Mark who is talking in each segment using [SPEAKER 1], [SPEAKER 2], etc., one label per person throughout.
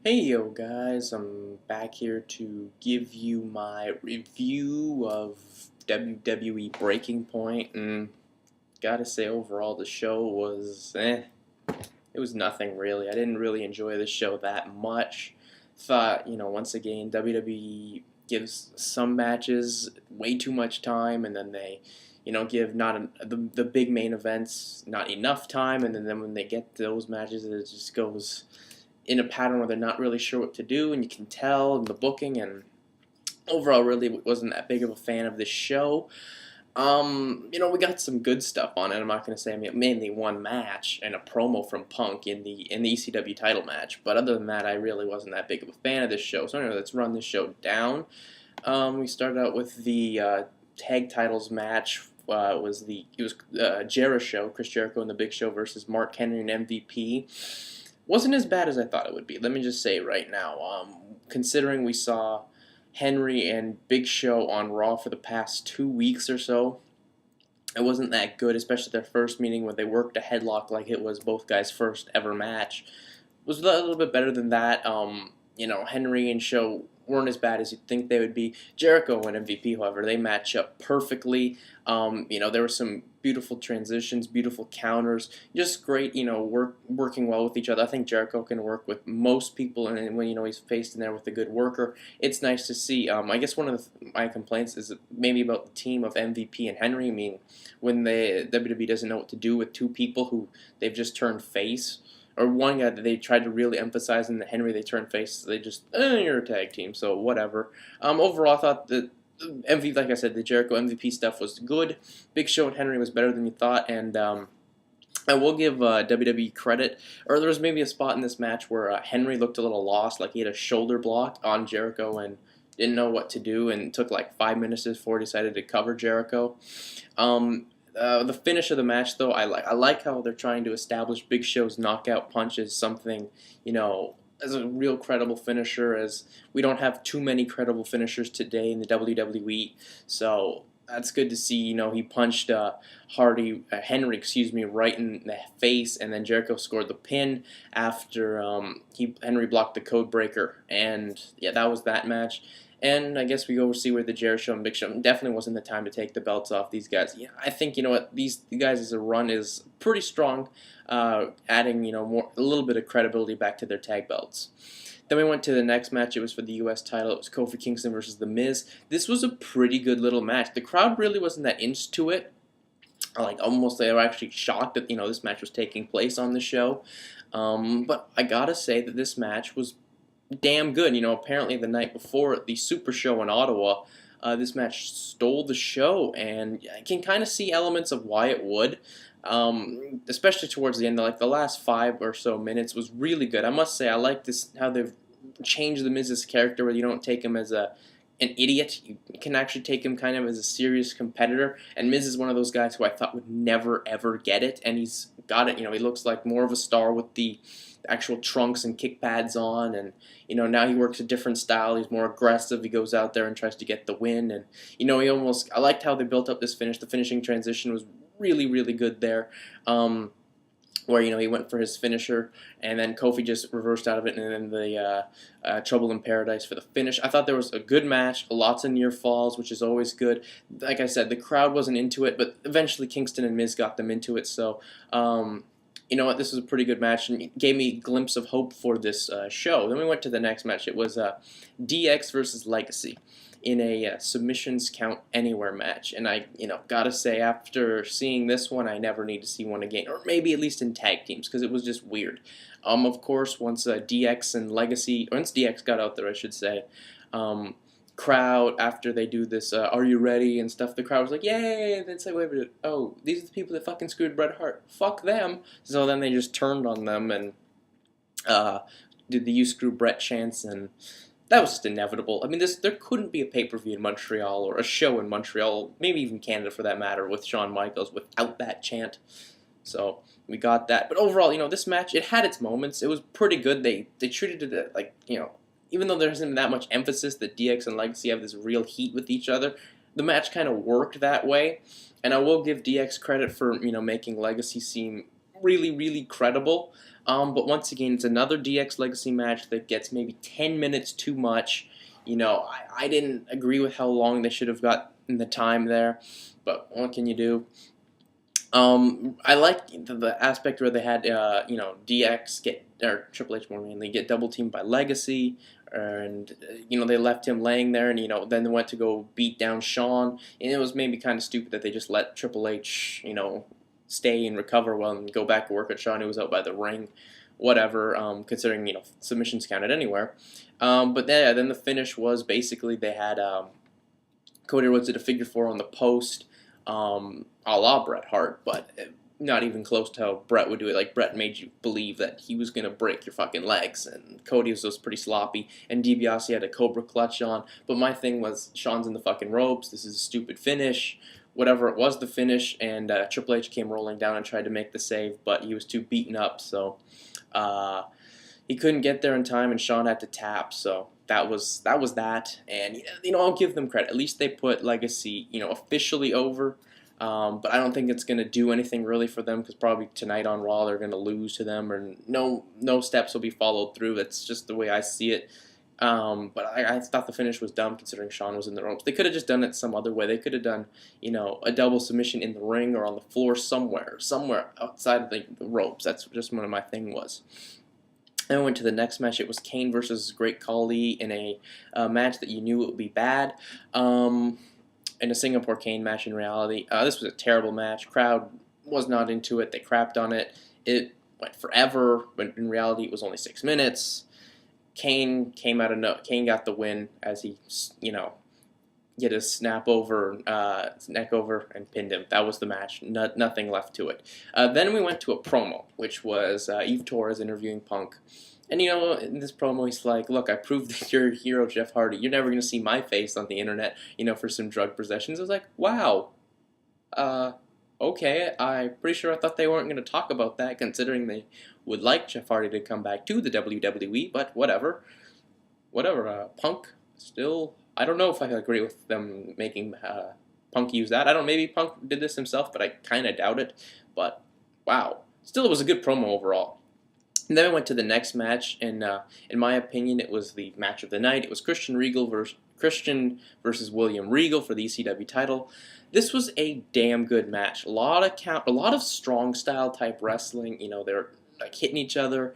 [SPEAKER 1] Hey yo guys, I'm back here to give you my review of WWE Breaking Point, and gotta say overall the show was it was nothing really. I didn't really enjoy the show that much. Thought, once again WWE gives some matches way too much time, and then they give not the big main events not enough time, and then when they get those matches it just goes in a pattern where they're not really sure what to do, and you can tell in the booking. And overall, really wasn't that big of a fan of this show. We got some good stuff on it. I'm not going to say, mainly one match and a promo from Punk in the ECW title match. But other than that, I really wasn't that big of a fan of this show. So anyway, let's run this show down. We started out with the tag titles match. It was Jericho, Chris Jericho, and the Big Show versus Mark Henry and MVP. Wasn't as bad as I thought it would be. Let me just say right now, considering we saw Henry and Big Show on Raw for the past 2 weeks or so, it wasn't that good, especially their first meeting when they worked a headlock like it was both guys' first ever match. It was a little bit better than that. Henry and Show weren't as bad as you'd think they would be. Jericho and MVP, however, they match up perfectly. There were some beautiful transitions, beautiful counters, just great, working well with each other. I think Jericho can work with most people, and when, he's faced in there with a good worker, it's nice to see. I guess one of my complaints is maybe about the team of MVP and Henry. I mean, when the WWE doesn't know what to do with two people who they've just turned face, or one guy that they tried to really emphasize in the Henry, they turned face. So they just, you're a tag team, so whatever. Overall, I thought that MVP, like I said, the Jericho MVP stuff was good. Big Show and Henry was better than you thought, and I will give WWE credit. Or there was maybe a spot in this match where Henry looked a little lost, like he had a shoulder block on Jericho and didn't know what to do, and it took like 5 minutes before he decided to cover Jericho. The finish of the match, though, I like how they're trying to establish Big Show's knockout punch as something, as a real credible finisher, as we don't have too many credible finishers today in the WWE. So that's good to see. He punched Henry, right in the face, and then Jericho scored the pin after Henry blocked the code breaker, and yeah, that was that match. And I guess we go see where the Jericho and Big Show definitely wasn't the time to take the belts off these guys. Yeah, I think these guys as a run is pretty strong, adding a little bit of credibility back to their tag belts. Then we went to the next match. It was for the U.S. title. It was Kofi Kingston versus The Miz. This was a pretty good little match. The crowd really wasn't that into it. Like almost, they were actually shocked that this match was taking place on the show. But I gotta say that this match was damn good. Apparently the night before at the Super Show in Ottawa, this match stole the show, and I can kind of see elements of why it would. Especially towards the end, like the last 5 or so minutes was really good. I must say, I like this how they've changed the Miz's character, where you don't take him as an idiot. You can actually take him kind of as a serious competitor. And Miz is one of those guys who I thought would never ever get it, and he's got it. He looks like more of a star with the actual trunks and kick pads on, and now he works a different style. He's more aggressive. He goes out there and tries to get the win, and I liked how they built up this finish. The finishing transition was really really good there. Where he went for his finisher, and then Kofi just reversed out of it, and then the Trouble in Paradise for the finish. I thought there was a good match, lots of near falls, which is always good. Like I said, the crowd wasn't into it, but eventually Kingston and Miz got them into it. So, you know what, this was a pretty good match, and it gave me a glimpse of hope for this show. Then we went to the next match. It was DX versus Legacy in a submissions count anywhere match, and I gotta say, after seeing this one, I never need to see one again, or maybe at least in tag teams, because it was just weird. Of course, once DX got out there, I should say, crowd, after they do this "Are you ready?" and stuff, the crowd was like, "Yay!" And then say, "Wait a minute, oh, these are the people that fucking screwed Bret Hart. Fuck them!" So then they just turned on them and did the "You screw Bret" chants, and that was just inevitable. I mean, there couldn't be a pay-per-view in Montreal, or a show in Montreal, maybe even Canada for that matter, with Shawn Michaels without that chant. So we got that. But overall, this match, it had its moments. It was pretty good. They treated it like, even though there isn't that much emphasis that DX and Legacy have this real heat with each other, the match kind of worked that way. And I will give DX credit for, making Legacy seem really, really credible. But once again, it's another DX Legacy match that gets maybe 10 minutes too much. I didn't agree with how long they should have got in the time there, but what can you do? I like the aspect where they had, DX get, or Triple H more mainly, get double teamed by Legacy, and, they left him laying there, and, then they went to go beat down Shawn, and it was maybe kind of stupid that they just let Triple H, stay and recover well and go back to work at Shawn, who was out by the ring, whatever, considering, submissions counted anywhere. But yeah, then the finish was basically they had, Cody Rhodes did a figure four on the post, a la Bret Hart, but not even close to how Bret would do it. Like, Bret made you believe that he was going to break your fucking legs, and Cody was just pretty sloppy, and DiBiase had a Cobra Clutch on, but my thing was, Shawn's in the fucking ropes, this is a stupid finish, whatever it was the finish, and Triple H came rolling down and tried to make the save, but he was too beaten up, so he couldn't get there in time, and Shawn had to tap, so that was that, and I'll give them credit. At least they put Legacy, officially over. But I don't think it's going to do anything really for them, because probably tonight on Raw they're going to lose to them, or no steps will be followed through. That's just the way I see it. But I thought the finish was dumb, considering Shawn was in the ropes. They could have just done it some other way. They could have done, a double submission in the ring or on the floor somewhere outside of the ropes. That's just what my thing was. Then we went to the next match. It was Kane versus Great Khali in a match that you knew it would be bad. In a Singapore Kane match in reality. This was a terrible match. Crowd was not into it. They crapped on it. It went forever, but in reality it was only 6 minutes. Kane got the win as he, get his neck over, and pinned him. That was the match. Nothing left to it. Then we went to a promo, which was Eve Torres interviewing Punk. And, in this promo, he's like, look, I proved that you're a hero, Jeff Hardy. You're never going to see my face on the internet, for some drug possessions. I was like, wow. Okay, I'm pretty sure I thought they weren't going to talk about that, considering they would like Jeff Hardy to come back to the WWE, but whatever. Punk, still, I don't know if I agree with them making Punk use that. I don't know, maybe Punk did this himself, but I kind of doubt it. But, wow. Still, it was a good promo overall. And then we went to the next match, and in my opinion, it was the match of the night. It was Christian versus William Regal for the ECW title. This was a damn good match. A lot of strong style type wrestling. They're like hitting each other.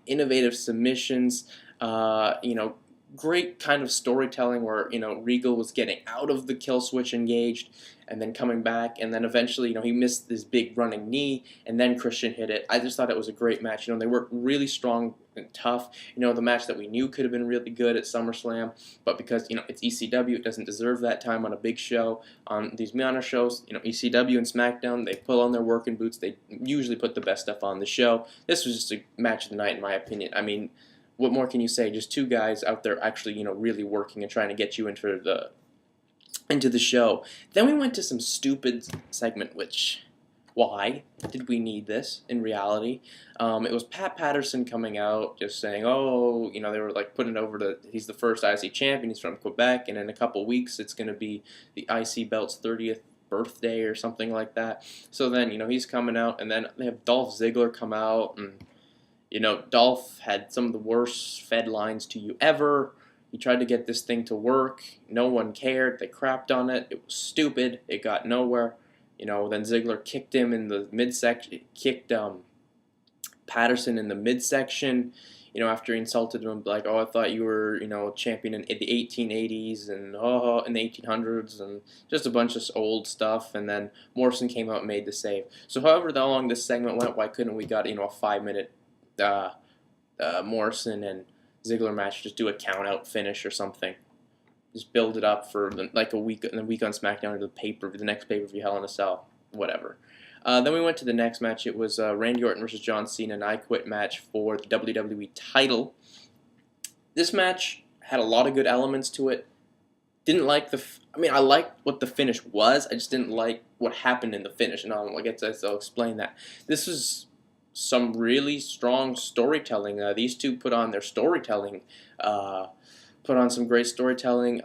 [SPEAKER 1] Innovative submissions. Great kind of storytelling where Regal was getting out of the kill switch engaged and then coming back, and then eventually he missed this big running knee, and then Christian hit it. I just thought it was a great match. They worked really strong and tough. The match that we knew could have been really good at SummerSlam, but because it's ECW, it doesn't deserve that time on a big show. On these minor shows, ECW and SmackDown, they pull on their working boots. They usually put the best stuff on the show. This was just a match of the night, in my opinion. I mean, what more can you say? Just two guys out there actually, really working and trying to get you into the show. Then we went to some stupid segment, which, why did we need this in reality? It was Pat Patterson coming out just saying, oh, they were like putting it over he's the first IC champion, he's from Quebec, and in a couple weeks it's going to be the IC belt's 30th birthday or something like that. So then, he's coming out, and then they have Dolph Ziggler come out, and Dolph had some of the worst fed lines to you ever. He tried to get this thing to work. No one cared. They crapped on it. It was stupid. It got nowhere. Then Ziggler kicked him in the midsection. Kicked Patterson in the midsection. After he insulted him, like, oh, I thought you were, champion in the 1880s and in the 1800s and just a bunch of old stuff. And then Morrison came out and made the save. So, however long this segment went, why couldn't we got a 5-minute Morrison and Ziggler match, just do a count-out finish or something. Just build it up for like a week on SmackDown or the next pay-per-view, Hell in a Cell, whatever. Then we went to the next match. It was Randy Orton versus John Cena, an I Quit match for the WWE title. This match had a lot of good elements to it. Didn't like I liked what the finish was. I just didn't like what happened in the finish, and I'll explain that. This was some really strong storytelling. These two put on their storytelling, put on some great storytelling.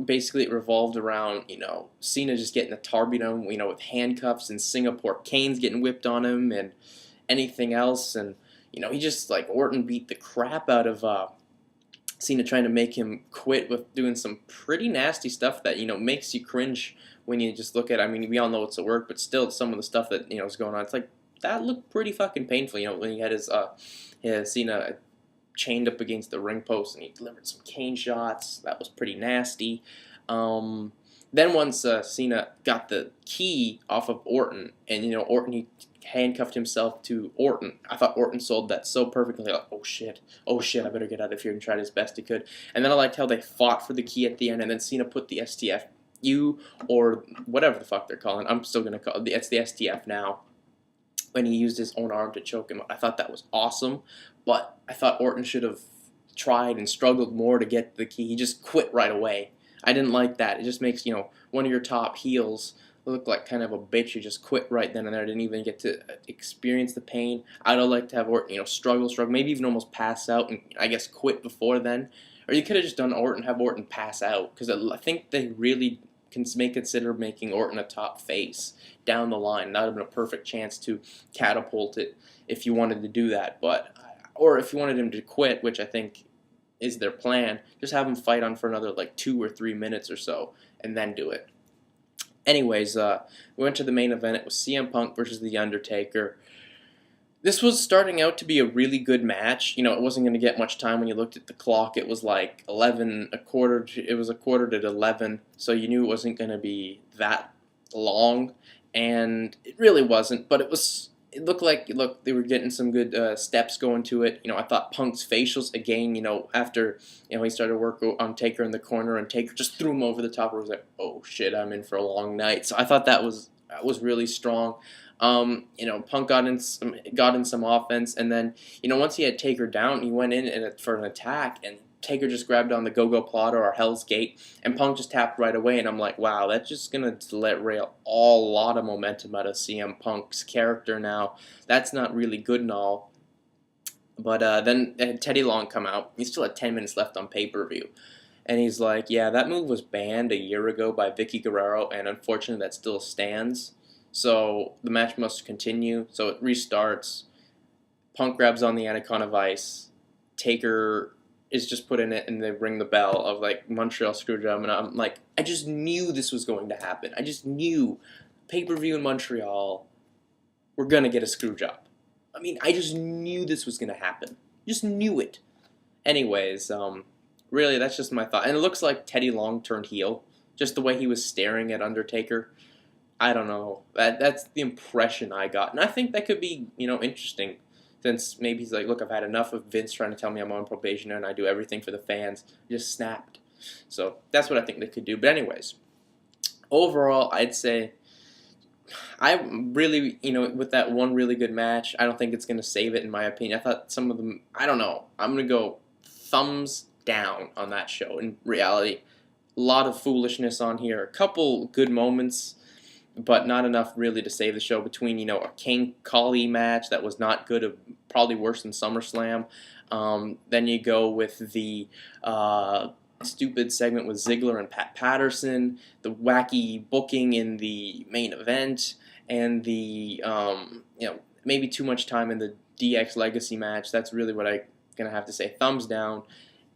[SPEAKER 1] Basically it revolved around, Cena just getting the tar beat on him, with handcuffs in Singapore. Kane's getting whipped on him, and anything else. And he just like Orton beat the crap out of Cena, trying to make him quit with doing some pretty nasty stuff that makes you cringe when you just look at it. I mean, we all know it's a work, but still, some of the stuff that is going on, it's like that looked pretty fucking painful. When he had his Cena chained up against the ring post and he delivered some cane shots, that was pretty nasty. Then once Cena got the key off of Orton, and Orton, he handcuffed himself to Orton. I thought Orton sold that so perfectly. Like, oh shit, I better get out of here, and tried his best he could. And then I liked how they fought for the key at the end, and then Cena put the STFU, or whatever the fuck they're calling. I'm still gonna call it it's the STF now. When he used his own arm to choke him, I thought that was awesome. But I thought Orton should have tried and struggled more to get the key. He just quit right away. I didn't like that. It just makes one of your top heels look like kind of a bitch who just quit right then and there. Didn't even get to experience the pain. I'd have liked to have Orton, struggle, maybe even almost pass out and I guess quit before then. Or you could have just done Orton, have Orton pass out, because I think they really may consider making Orton a top face down the line. That would have been a perfect chance to catapult it if you wanted to do that. Or if you wanted him to quit, which I think is their plan, just have him fight on for another like 2 or 3 minutes or so, and then do it. Anyways, we went to the main event. It was CM Punk versus The Undertaker. This was starting out to be a really good match. It wasn't going to get much time when you looked at the clock. It was like 11, it was a quarter to 11, so you knew it wasn't going to be that long, and it really wasn't, but it looked like they were getting some good steps going to it. I thought Punk's facials again. After he started work on Taker in the corner, and Taker just threw him over the top. Where it was like, oh shit, I'm in for a long night. So I thought that was really strong. Punk got in some offense, and then once he had Taker down, he went in for an attack, and Taker just grabbed on the Go-Go Plotter or Hell's Gate, and Punk just tapped right away, and I'm like, wow, that's just going to let rail a lot of momentum out of CM Punk's character now. That's not really good and all. But then Teddy Long come out. He still had 10 minutes left on pay-per-view. And he's like, yeah, that move was banned a year ago by Vicky Guerrero, and unfortunately that still stands. So the match must continue. So it restarts. Punk grabs on the Anaconda Vice. Taker is just put in it, and they ring the bell of like Montreal Screwjob, and I'm like, I just knew this was going to happen. I just knew pay-per-view in Montreal, we're gonna get a Screwjob. I mean, I just knew this was gonna happen. Just knew it. Anyways, really, that's just my thought. And it looks like Teddy Long turned heel. Just the way he was staring at Undertaker. I don't know. That's the impression I got, and I think that could be interesting. Since maybe he's like, look, I've had enough of Vince trying to tell me I'm on probation and I do everything for the fans. Just snapped. So that's what I think they could do. But anyways, overall, I'd say I really, with that one really good match, I don't think it's going to save it in my opinion. I thought some of them, I don't know. I'm going to go thumbs down on that show. In reality, a lot of foolishness on here. A couple good moments, but not enough really to save the show. Between a Kane Khali match that was not good, probably worse than SummerSlam. Then you go with the stupid segment with Ziggler and Patterson, the wacky booking in the main event, and the maybe too much time in the DX Legacy match. That's really what I'm gonna have to say. Thumbs down.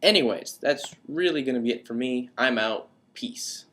[SPEAKER 1] Anyways, that's really gonna be it for me. I'm out. Peace.